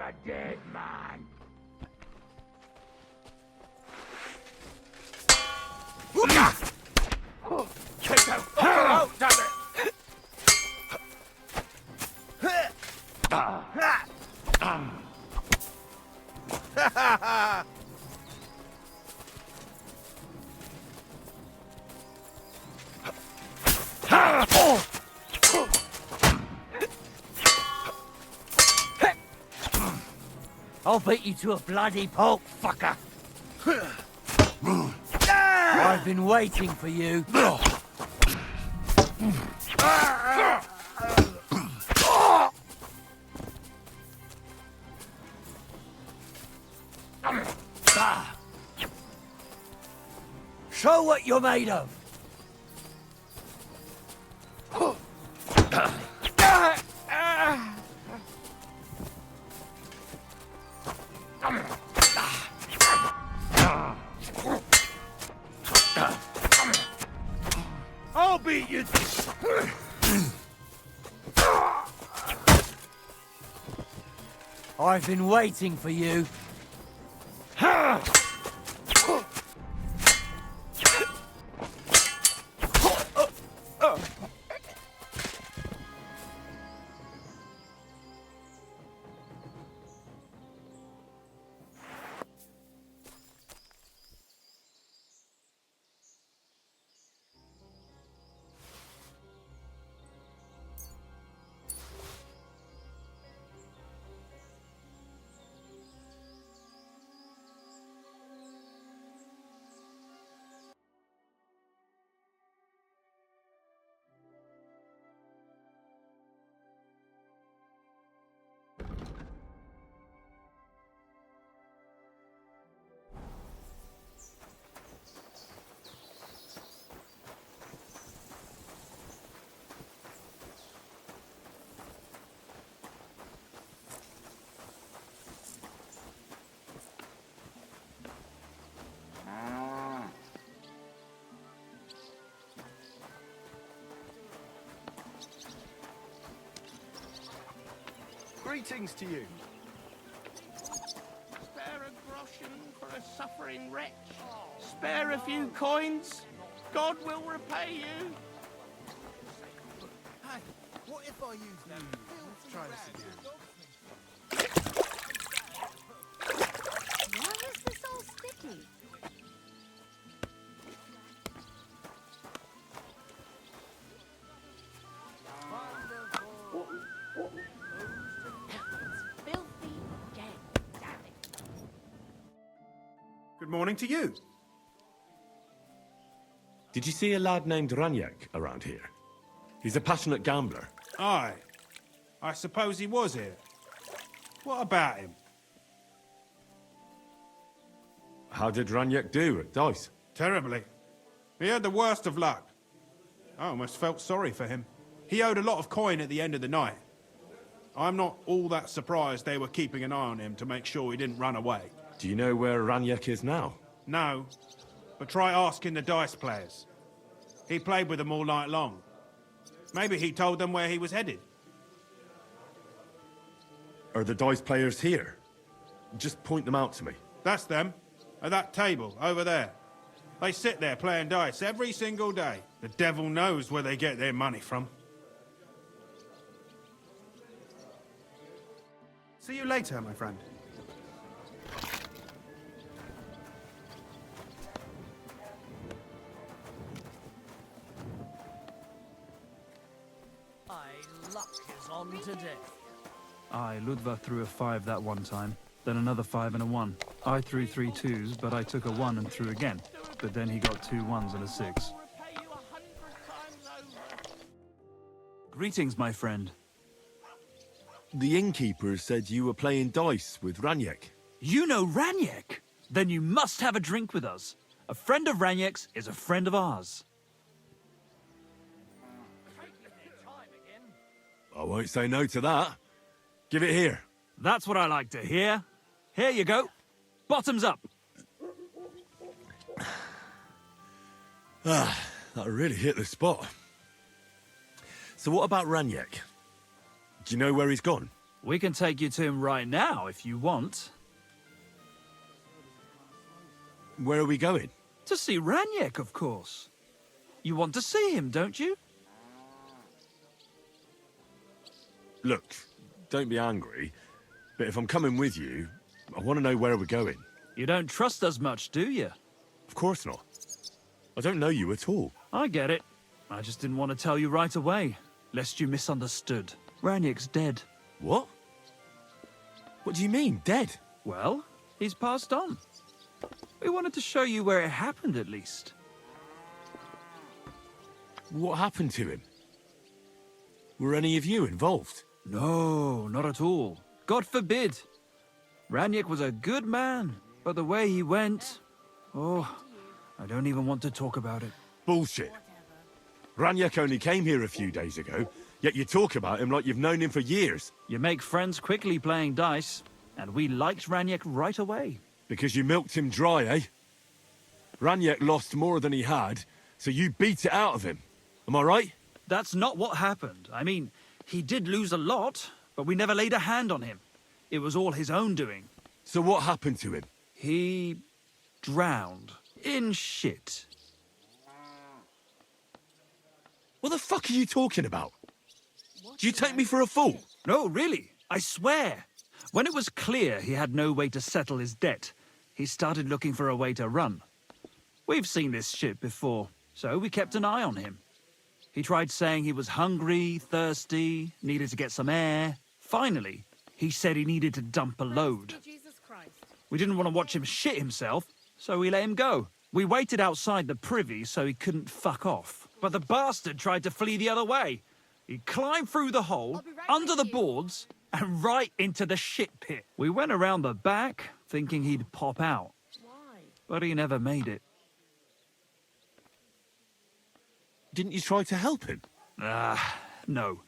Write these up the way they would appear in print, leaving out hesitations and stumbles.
a dead man. Get the fuck out, damn it! I'll beat you to a bloody pulp, fucker. I've been waiting for you. Show what you're made of. I'll beat you. I've been waiting for you. Greetings to you. Spare a groschen for a suffering wretch. Spare a few coins. God will repay you. Hey, what if I use that? Let's try this again. Why is this all sticky? Filthy again, damn it. Good morning to you. Did you see a lad named Ranyak around here? He's a passionate gambler. Aye. I suppose he was here. What about him? How did Ranyak do at dice? Terribly. He had the worst of luck. I almost felt sorry for him. He owed a lot of coin at the end of the night. I'm not all that surprised they were keeping an eye on him to make sure he didn't run away. Do you know where Ranyak is now? No, but try asking the dice players. He played with them all night long. Maybe he told them where he was headed. Are the dice players here? Just point them out to me. That's them, at that table, over there. They sit there playing dice every single day. The devil knows where they get their money from. See you later, my friend. Luck is on today. I, Ludva, threw a 5 that one time, then another 5 and a 1. I threw 3 2s, but I took a 1 and threw again. But then he got 2 1s and a 6. Repay you 100 times over. Greetings, my friend. The innkeeper said you were playing dice with Ranyak. You know Ranyak? Then you must have a drink with us. A friend of Ranyak's is a friend of ours. I won't say no to that. Give it here. That's what I like to hear. Here you go. Bottoms up. That really hit the spot. So what about Ranyak? Do you know where he's gone? We can take you to him right now if you want. Where are we going? To see Raniek, of course. You want to see him, don't you? Look, don't be angry, but if I'm coming with you, I want to know where we're going. You don't trust us much, do you? Of course not. I don't know you at all. I get it. I just didn't want to tell you right away, lest you misunderstood. Raniek's dead. What? What do you mean, dead? Well, he's passed on. We wanted to show you where it happened, at least. What happened to him? Were any of you involved? No, not at all. God forbid. Raniek was a good man, but the way he went... Oh, I don't even want to talk about it. Bullshit. Raniek only came here a few days ago, yet you talk about him like you've known him for years. You make friends quickly playing dice, and we liked Raniek right away. Because you milked him dry, eh? Raniek lost more than he had, so you beat it out of him. Am I right? That's not what happened. I mean, he did lose a lot, but we never laid a hand on him. It was all his own doing. So what happened to him? He... drowned. In shit. What the fuck are you talking about? Do you take me for a fool? No, really. I swear. When it was clear he had no way to settle his debt, he started looking for a way to run. We've seen this shit before, so we kept an eye on him. He tried saying he was hungry, thirsty, needed to get some air. Finally, he said he needed to dump a load. Jesus Christ. We didn't want to watch him shit himself, so we let him go. We waited outside the privy so he couldn't fuck off. But the bastard tried to flee the other way. He climbed through the hole, under the boards, and right into the shit pit. We went around the back, thinking he'd pop out. Why? But he never made it. Didn't you try to help him? No.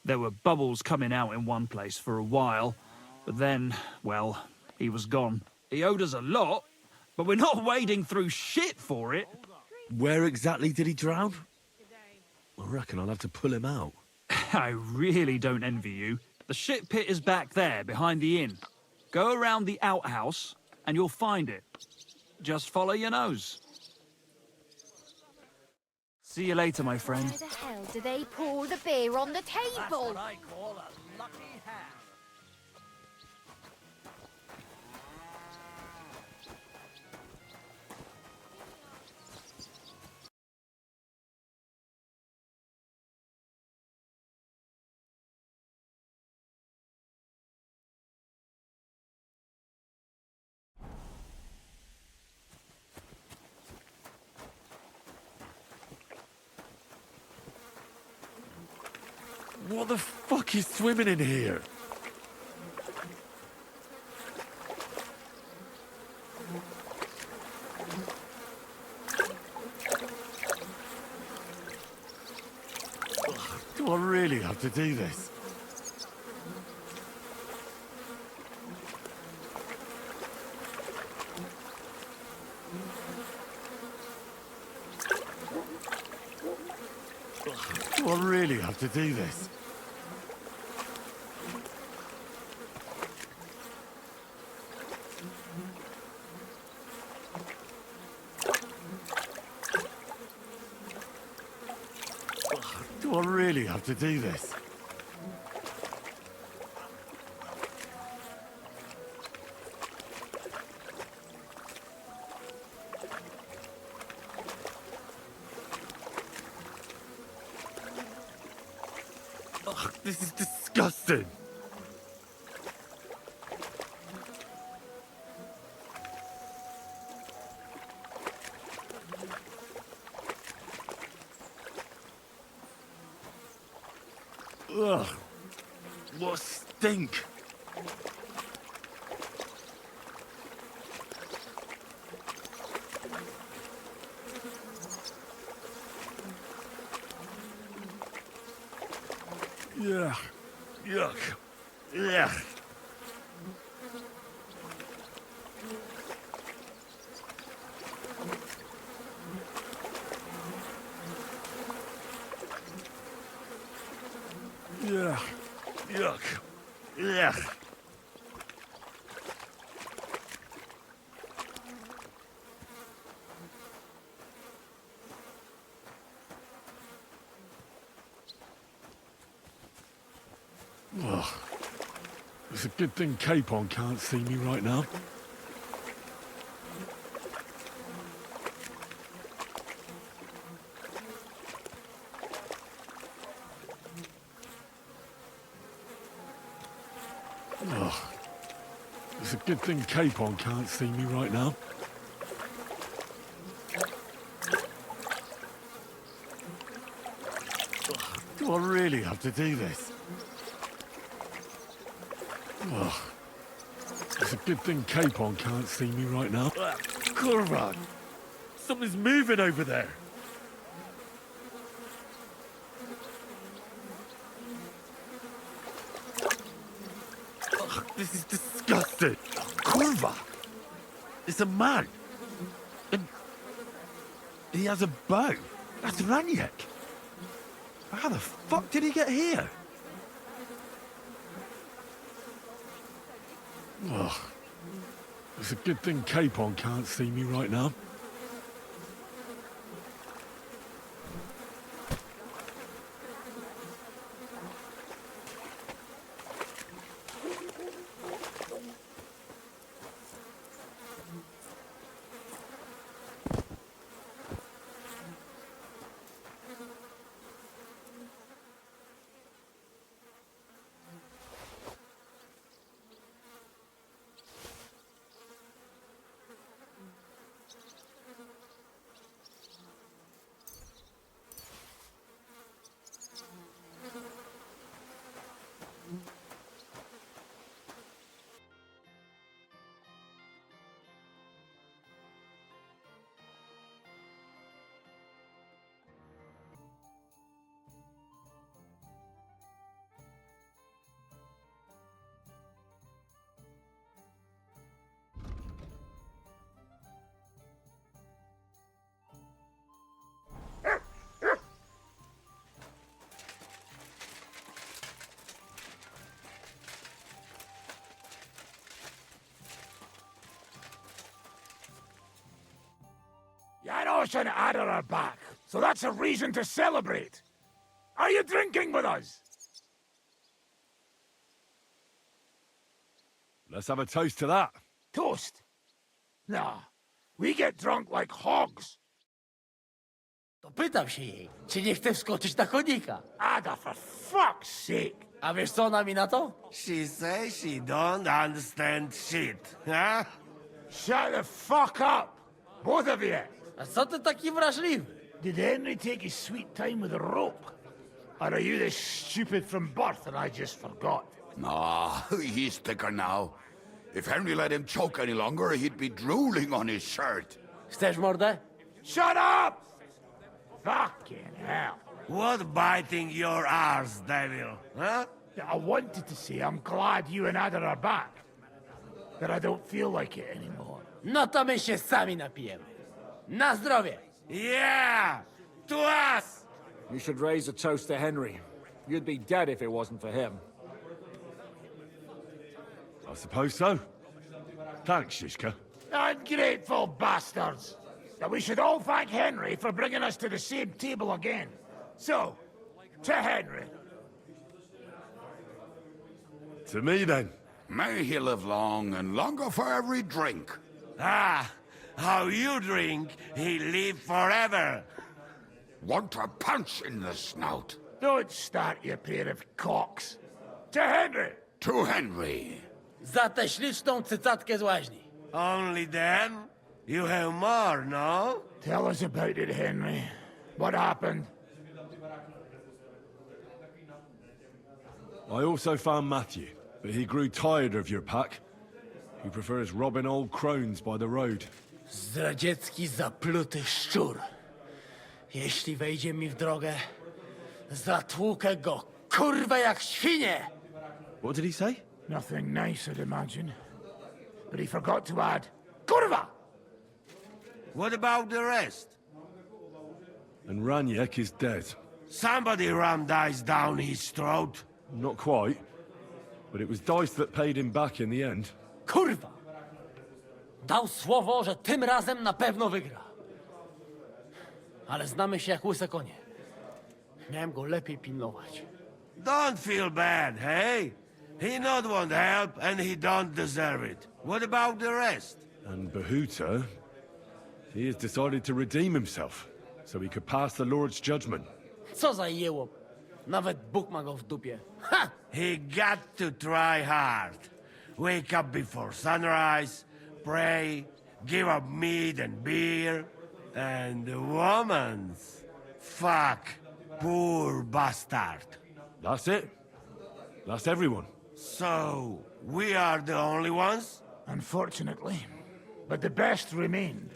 There were bubbles coming out in one place for a while, but then, well, he was gone. He owed us a lot, but we're not wading through shit for it. Where exactly did he drown? I reckon I'll have to pull him out. I really don't envy you. The shit pit is back there, behind the inn. Go around the outhouse, and you'll find it. Just follow your nose. See you later, my friend. Where the hell do they pour the beer on the That's table? what I call a lucky hand. What the fuck is swimming in here? Do I really have to do this? Do I really have to do this? Do I really have to do this? Ugh, this is disgusting. Ugh, what a stink. Yuck. Yuck. Yuck. Yuck. Yuck. Ugh. Ugh. It's a good thing Capon can't see me right now. Ugh. It's a good thing Capon can't see me right now. Ugh. Do I really have to do this? Ugh. It's a good thing Capon can't see me right now. Kurvan! Something's moving over there! Ugh, this is disgusting! Kurva! It's a man! And he has a bow! That's Raniek! How the fuck did he get here? Ugh. It's a good thing Capon can't see me right now. Janos and Ada are back, so that's a reason to celebrate. Are you drinking with us? Let's have a toast to that. Toast? Nah, we get drunk like hogs. To pytam się jej, czy nie chce wskoczyć na konika. Ada, for fuck's sake. A wiesz co ona mi na to? She says she don't understand shit, huh? Shut the fuck up, both of you. A co ty taki wrażliwy? Did Henry take his sweet time with a rope? Or are you this stupid from birth and I just forgot? Nah, he's thicker now. If Henry let him choke any longer, he'd be drooling on his shirt. Chcesz mordę? Shut up! Fucking hell. What biting your arse, devil, huh? I wanted to say I'm glad you and Ada are back. But I don't feel like it anymore. No to my się sami napijemy. Na zdrowie! Yeah! To us! You should raise a toast to Henry. You'd be dead if it wasn't for him. I suppose so. Thanks, Shishka. Ungrateful bastards! That we should all thank Henry for bringing us to the same table again. So, to Henry. To me, then. May he live long and longer for every drink. Ah, how you drink, he live forever. Want a punch in the snout. Don't start, you pair of cocks. To Henry! To Henry. Za tę śliczną cycatkę z łaźni. Only then? You have more, no? Tell us about it, Henry. What happened? I also found Matthew, but he grew tired of your pack. He prefers robbing old crones by the road. Zdradziecki, zapluty szczur. Jeśli wejdzie mi w drogę, zatłukę go, kurwa, jak świnie! What did he say? Nothing nice, I'd imagine. But he forgot to add, Kurva! What about the rest? And Raniek is dead. Somebody rammed ice down his throat. Not quite. But it was Dice that paid him back in the end. Kurwa! Dał słowo, że tym razem na pewno wygra. Ale znamy się jak łyse konie. Miałem go lepiej pilnować. Don't feel bad, hey? He not want help, and he don't deserve it. What about the rest? And Bahuta, he has decided to redeem himself, so he could pass the Lord's judgment. Co za jełop. Nawet Bóg ma go w dupie. Ha! He got to try hard. Wake up before sunrise, pray, give up meat and beer, and the womans. Fuck, poor bastard. That's it. That's everyone. So, we are the only ones? Unfortunately. But the best remained.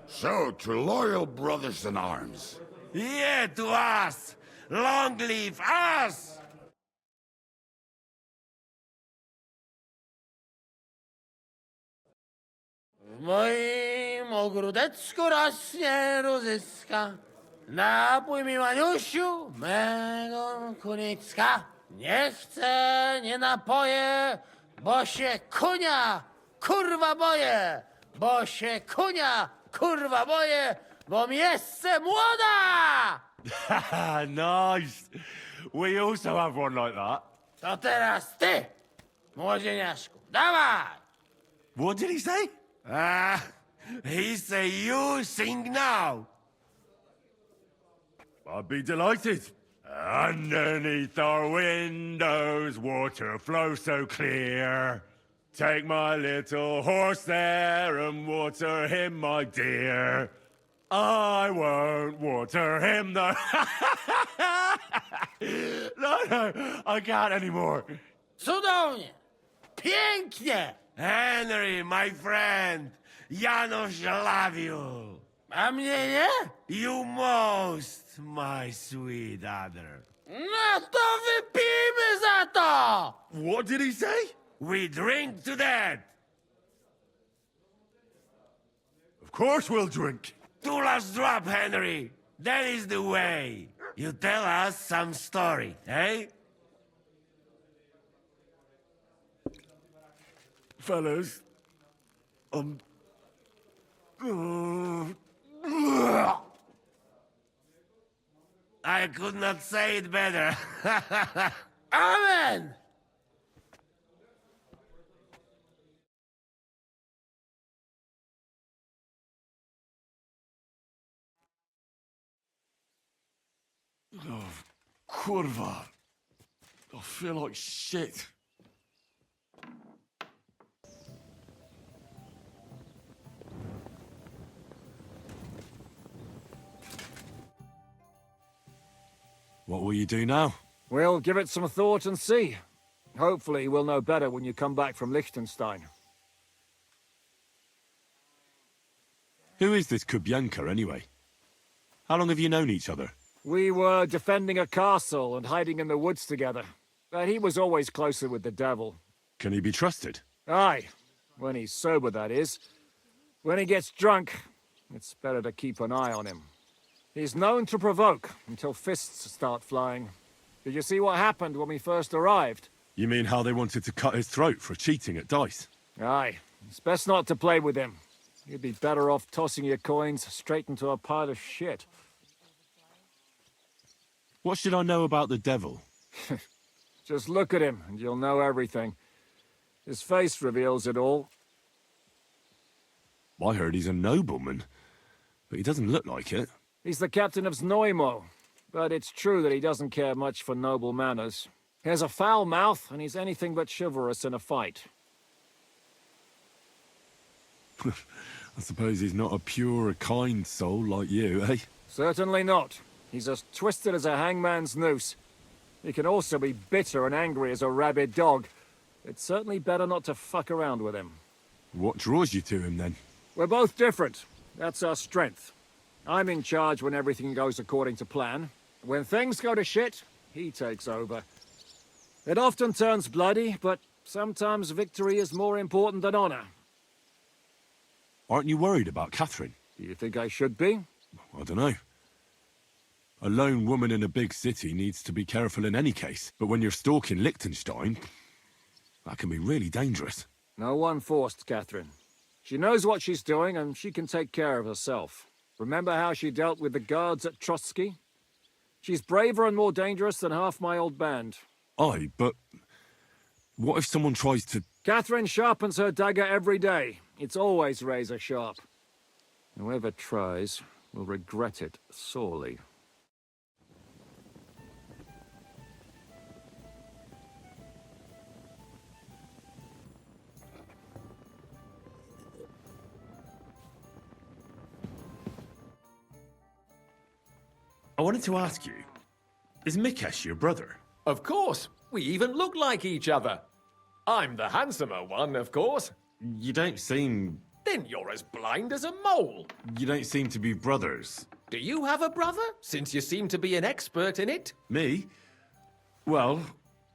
So, to loyal brothers in arms. Yeah, to us! Long live us! W moim ogródeczku rośnie różyska. Napój mi, Maniusiu, mego kunicka. Nie chcę, nie napoję, bo się kunia, kurwa boję. Bo się kunia, kurwa boję, bo miejsce młoda! Haha, nice. We also have one like that. To teraz ty, młodzieniaszku, dawaj! What did he say? He say you sing now. I'd be delighted. Underneath our windows, water flows so clear. Take my little horse there and water him, my dear. I won't water him, though. No, I can't anymore. Cudownie! Pięknie! Henry, my friend, Janusz love you. A mnie nie? You most, my sweet other. No to wypijmy za to! What did he say? We drink to that. Of course we'll drink. Two last drop, Henry. That is the way. You tell us some story, eh? Fellas, I could not say it better. Amen! Oh, kurwa. I feel like shit. What will you do now? We'll give it some thought and see. Hopefully we'll know better when you come back from Liechtenstein. Who is this Kubyanka, anyway? How long have you known each other? We were defending a castle and hiding in the woods together. But he was always closer with the devil. Can he be trusted? Aye. When he's sober, that is. When he gets drunk, it's better to keep an eye on him. He's known to provoke until fists start flying. Did you see what happened when we first arrived? You mean how they wanted to cut his throat for cheating at dice? Aye. It's best not to play with him. You'd be better off tossing your coins straight into a pile of shit. What should I know about the devil? Just look at him and you'll know everything. His face reveals it all. I heard he's a nobleman, but he doesn't look like it. He's the captain of Znojmo, but it's true that he doesn't care much for noble manners. He has a foul mouth, and he's anything but chivalrous in a fight. I suppose he's not a pure, kind soul like you, eh? Certainly not. He's as twisted as a hangman's noose. He can also be bitter and angry as a rabid dog. It's certainly better not to fuck around with him. What draws you to him, then? We're both different. That's our strength. I'm in charge when everything goes according to plan. When things go to shit, he takes over. It often turns bloody, but sometimes victory is more important than honor. Aren't you worried about Catherine? Do you think I should be? I don't know. A lone woman in a big city needs to be careful in any case, but when you're stalking Liechtenstein, that can be really dangerous. No one forced Catherine. She knows what she's doing, and she can take care of herself. Remember how she dealt with the guards at Trotsky? She's braver and more dangerous than half my old band. Aye, but what if someone tries to... Catherine sharpens her dagger every day. It's always razor sharp. Whoever tries will regret it sorely. I wanted to ask you, is Mikesh your brother? Of course. We even look like each other. I'm the handsomer one, of course. You don't seem... Then you're as blind as a mole. You don't seem to be brothers. Do you have a brother, since you seem to be an expert in it? Me? Well,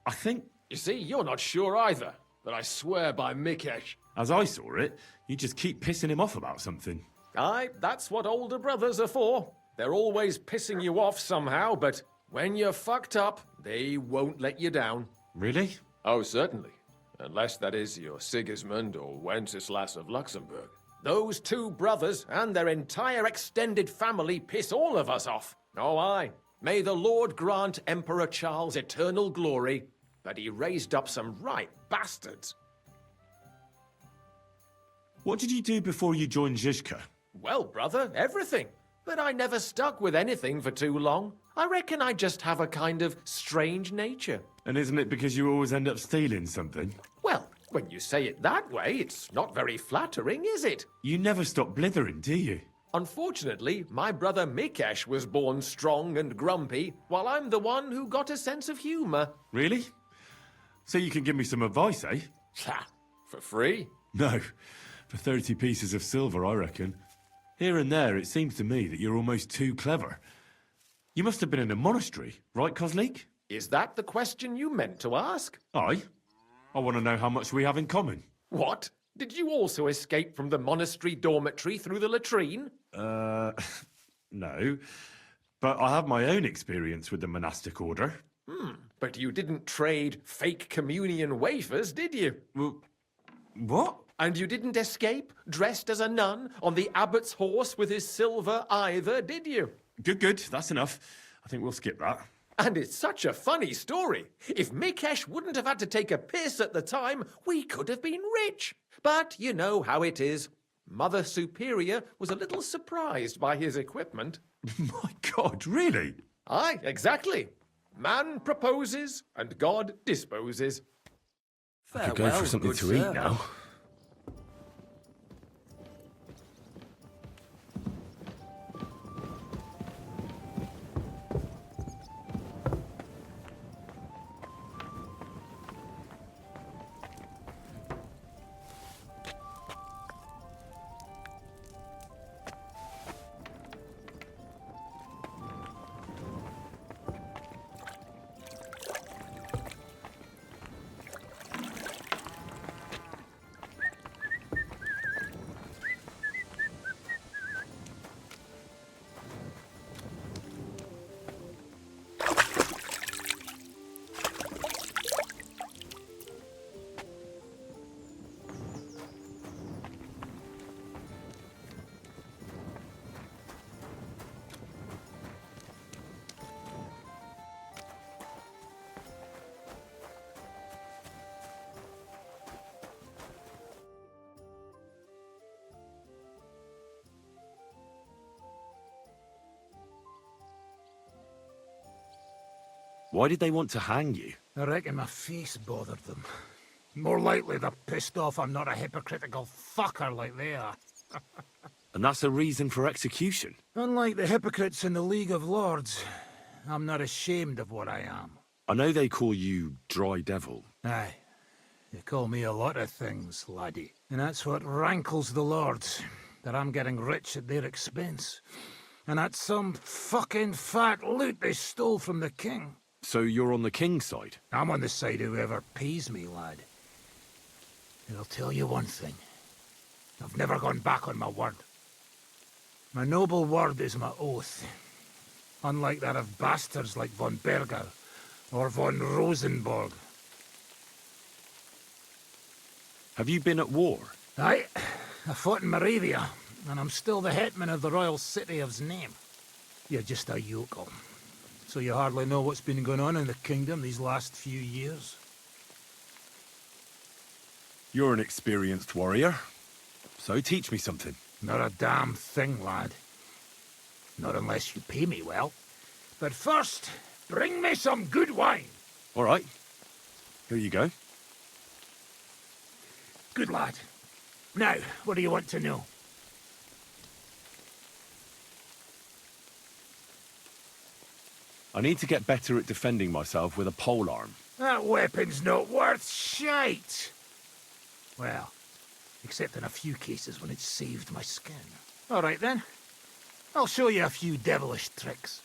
I think... You see, you're not sure either, but I swear by Mikesh. As I saw it, you just keep pissing him off about something. Aye, that's what older brothers are for. They're always pissing you off somehow, but when you're fucked up, they won't let you down. Really? Oh, certainly. Unless, that is, you're Sigismund or Wenceslas of Luxembourg. Those two brothers and their entire extended family piss all of us off. Oh, aye. May the Lord grant Emperor Charles eternal glory, but he raised up some right bastards. What did you do before you joined Zizka? Well, brother, everything. But I never stuck with anything for too long. I reckon I just have a kind of strange nature. And isn't it because you always end up stealing something? Well, when you say it that way, it's not very flattering, is it? You never stop blithering, do you? Unfortunately, my brother Mikesh was born strong and grumpy, while I'm the one who got a sense of humor. Really? So you can give me some advice, eh? Ha! For free? No. For 30 pieces of silver, I reckon. Here and there, it seems to me that you're almost too clever. You must have been in a monastery, right, Kozlik? Is that the question you meant to ask? Aye. I want to know how much we have in common. What? Did you also escape from the monastery dormitory through the latrine? No. But I have my own experience with the monastic order. But you didn't trade fake communion wafers, did you? Well, what? And you didn't escape, dressed as a nun, on the abbot's horse with his silver either, did you? Good. That's enough. I think we'll skip that. And it's such a funny story. If Mikesh wouldn't have had to take a piss at the time, we could have been rich. But you know how it is. Mother Superior was a little surprised by his equipment. My God, really? Aye, exactly. Man proposes, and God disposes. I could go for something to eat now. Why did they want to hang you? I reckon my face bothered them. More likely they're pissed off I'm not a hypocritical fucker like they are. And that's a reason for execution? Unlike the hypocrites in the League of Lords, I'm not ashamed of what I am. I know they call you Dry Devil. Aye. They call me a lot of things, laddie. And that's what rankles the Lords, that I'm getting rich at their expense. And that's some fucking fat loot they stole from the king. So you're on the king's side? I'm on the side of whoever pays me, lad. And I'll tell you one thing. I've never gone back on my word. My noble word is my oath. Unlike that of bastards like von Berger or von Rosenborg. Have you been at war? Aye, I fought in Moravia, and I'm still the hetman of the royal city of Znaim. You're just a yokel. So you hardly know what's been going on in the kingdom these last few years? You're an experienced warrior, so teach me something. Not a damn thing, lad. Not unless you pay me well. But first, bring me some good wine. All right. Here you go. Good lad. Now, what do you want to know? I need to get better at defending myself with a polearm. That weapon's not worth shite. Well, except in a few cases when it's saved my skin. All right then. I'll show you a few devilish tricks.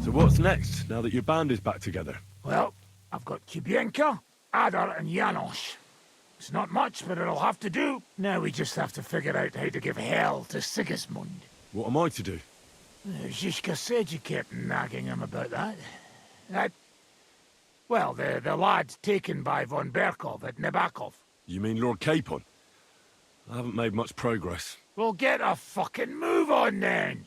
So what's next, now that your band is back together? Well, I've got Kubienka, Adar and Janos. It's not much, but it'll have to do. Now we just have to figure out how to give hell to Sigismund. What am I to do? Zizka said you kept nagging him about that. Well, the lad taken by von Berkov at Nebakov. You mean Lord Capon? I haven't made much progress. Well, get a fucking move on then!